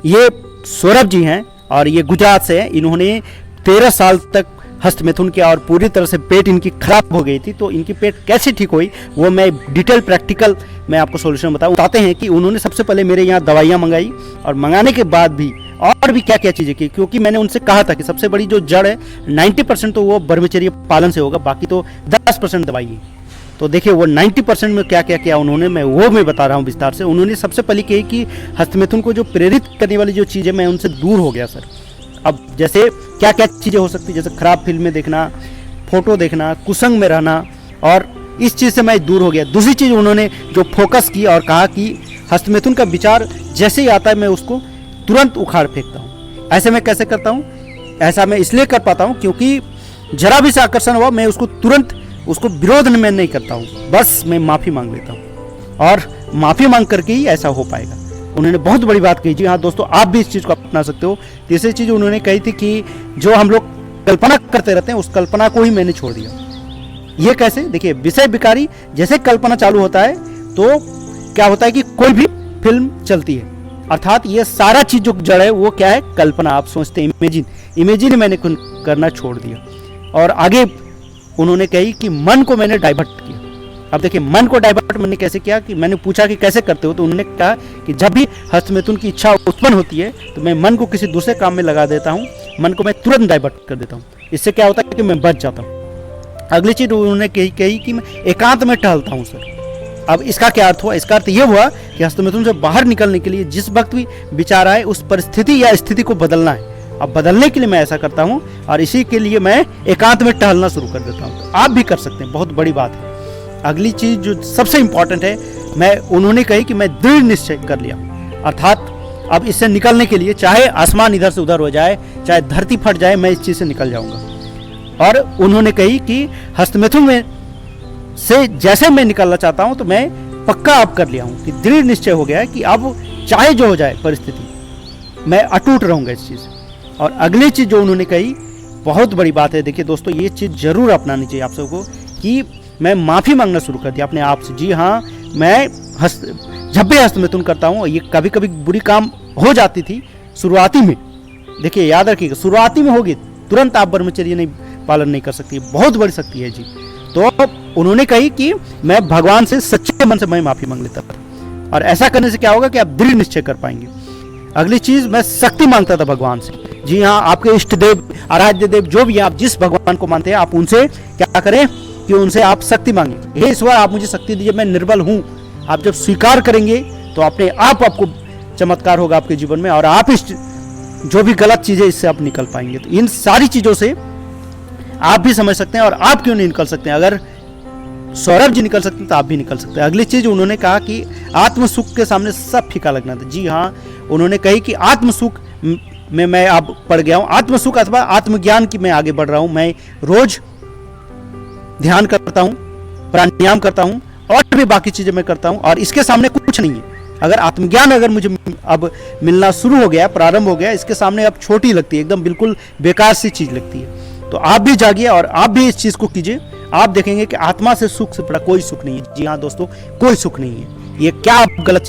ये सौरभ जी हैं और ये गुजरात से हैं। इन्होंने 13 साल तक हस्तमैथुन किया और पूरी तरह से पेट इनकी खराब हो गई थी। तो इनकी पेट कैसे ठीक हुई वो मैं डिटेल प्रैक्टिकल मैं आपको सॉल्यूशन बताते हैं कि उन्होंने सबसे पहले मेरे यहाँ दवाइयाँ मंगाई और मंगाने के बाद भी और भी क्या क्या चीज़ें की, क्योंकि मैंने उनसे कहा था कि सबसे बड़ी जो जड़ है 90% तो वो ब्रह्मचर्य पालन से होगा, बाकी तो 10% दवाई है। तो देखिए वो 90% में क्या क्या किया उन्होंने, मैं बता रहा हूँ विस्तार से। उन्होंने सबसे पहले कही कि हस्तमैथुन को जो प्रेरित करने वाली जो चीज़ है मैं उनसे दूर हो गया सर। अब जैसे क्या क्या चीज़ें हो सकती, जैसे खराब फिल्में देखना, फोटो देखना, कुसंग में रहना, और इस चीज़ से मैं दूर हो गया। दूसरी चीज़ उन्होंने जो फोकस की और कहा कि हस्तमैथुन का विचार जैसे ही आता है मैं उसको तुरंत उखाड़ फेंकता हूँ। ऐसे मैं कैसे करता हूँ, ऐसा मैं इसलिए कर पाता हूँ क्योंकि जरा भी से आकर्षण हुआ मैं उसको तुरंत उसको विरोध में नहीं करता हूँ, बस मैं माफ़ी मांग लेता हूँ और माफ़ी मांग करके ही ऐसा हो पाएगा। उन्होंने बहुत बड़ी बात कही। जी हाँ दोस्तों, आप भी इस चीज़ को अपना सकते हो। तीसरी चीज़ उन्होंने कही थी कि जो हम लोग कल्पना करते रहते हैं उस कल्पना को ही मैंने छोड़ दिया। ये कैसे, देखिए विषय विकारी जैसे कल्पना चालू होता है तो क्या होता है कि कोई भी फिल्म चलती है, अर्थात ये सारा चीज़ जो जड़ है वो क्या है, कल्पना। आप सोचते हैं इमेजिन मैंने करना छोड़ दिया। और आगे उन्होंने कही कि मन को मैंने डाइवर्ट किया। अब देखिए मन को डाइवर्ट मैंने कैसे किया, कि मैंने पूछा कि कैसे करते हो, तो उन्होंने कहा कि जब भी हस्तमैथुन की इच्छा उत्पन्न होती है तो मैं मन को किसी दूसरे काम में लगा देता हूँ, मन को मैं तुरंत डाइवर्ट कर देता हूँ। इससे क्या होता है कि मैं बच जाता हूँ। अगली चीज़ उन्होंने कही कि मैं एकांत में टहलता हूँ सर। अब इसका क्या अर्थ हुआ, इसका अर्थ ये हुआ कि हस्तमैथुन से बाहर निकलने के लिए जिस वक्त भी विचार आए उस परिस्थिति या स्थिति को बदलना है। अब बदलने के लिए मैं ऐसा करता हूँ और इसी के लिए मैं एकांत में टहलना शुरू कर देता हूँ। तो आप भी कर सकते हैं, बहुत बड़ी बात है। अगली चीज़ जो सबसे इंपॉर्टेंट है, उन्होंने कही कि मैं दृढ़ निश्चय कर लिया, अर्थात अब इससे निकलने के लिए चाहे आसमान इधर से उधर हो जाए, चाहे धरती फट जाए, मैं इस चीज़ से निकल जाऊंगा। और उन्होंने कही कि हस्तमैथुन में से जैसे मैं निकलना चाहता हूं तो मैं पक्का अब कर लिया हूं कि दृढ़ निश्चय हो गया है कि अब चाहे जो हो जाए परिस्थिति, मैं अटूट रहूंगा इस चीज़। और अगली चीज़ जो उन्होंने कही बहुत बड़ी बात है। देखिए दोस्तों, ये चीज़ जरूर अपनानी चाहिए आप सबको कि मैं माफ़ी मांगना शुरू कर दिया अपने आप से। जी हाँ, मैं जब भी हस्तमैथुन करता हूँ, ये कभी कभी बुरी काम हो जाती थी शुरुआती में। देखिए याद रखिएगा, शुरुआती में होगी, तुरंत आप ब्रह्मचर्य नहीं पालन नहीं कर सकती, बहुत बड़ी शक्ति है जी। तो उन्होंने कही कि मैं भगवान से सच्चे मन से मैं माफ़ी मांग लेता था, और ऐसा करने से क्या होगा कि आप दृढ़ निश्चय कर पाएंगे। अगली चीज़, मैं शक्ति मांगता था भगवान से। जी हाँ, आपके इष्ट देव, आराध्य देव, जो भी आप जिस भगवान को मानते हैं, आप उनसे क्या करें कि उनसे आप शक्ति मांगे। हे ईश्वर, आप मुझे शक्ति दीजिए, मैं निर्बल हूँ। आप जब स्वीकार करेंगे तो अपने आप आपको चमत्कार होगा आपके जीवन में, और आप इस जो भी गलत चीज़ें इससे आप निकल पाएंगे। तो इन सारी चीज़ों से आप भी समझ सकते हैं, और आप क्यों नहीं निकल सकते हैं। अगर सौरभ जी निकल सकते हैं तो आप भी निकल सकते हैं। अगली चीज़ उन्होंने कहा कि आत्म सुख के सामने सब फीका लगना था। जी हाँ, उन्होंने कही कि आत्म सुख में मैं अब पड़ गया हूँ। आत्म सुख अथवा आत्मज्ञान की मैं आगे बढ़ रहा हूँ। मैं रोज ध्यान करता हूँ, प्राणायाम करता हूँ, और भी बाकी चीज़ें मैं करता हूँ, और इसके सामने कुछ नहीं है। अगर आत्मज्ञान अगर मुझे अब मिलना शुरू हो गया, प्रारंभ हो गया, इसके सामने अब छोटी लगती है, एकदम बिल्कुल बेकार सी चीज़ लगती है। तो आप भी जागिए और आप भी इस चीज़ को कीजिए। आप देखेंगे कि आत्मा से सुख से बड़ा कोई सुख नहीं है। जी हाँ दोस्तों, कोई सुख नहीं है। ये क्या आप गलत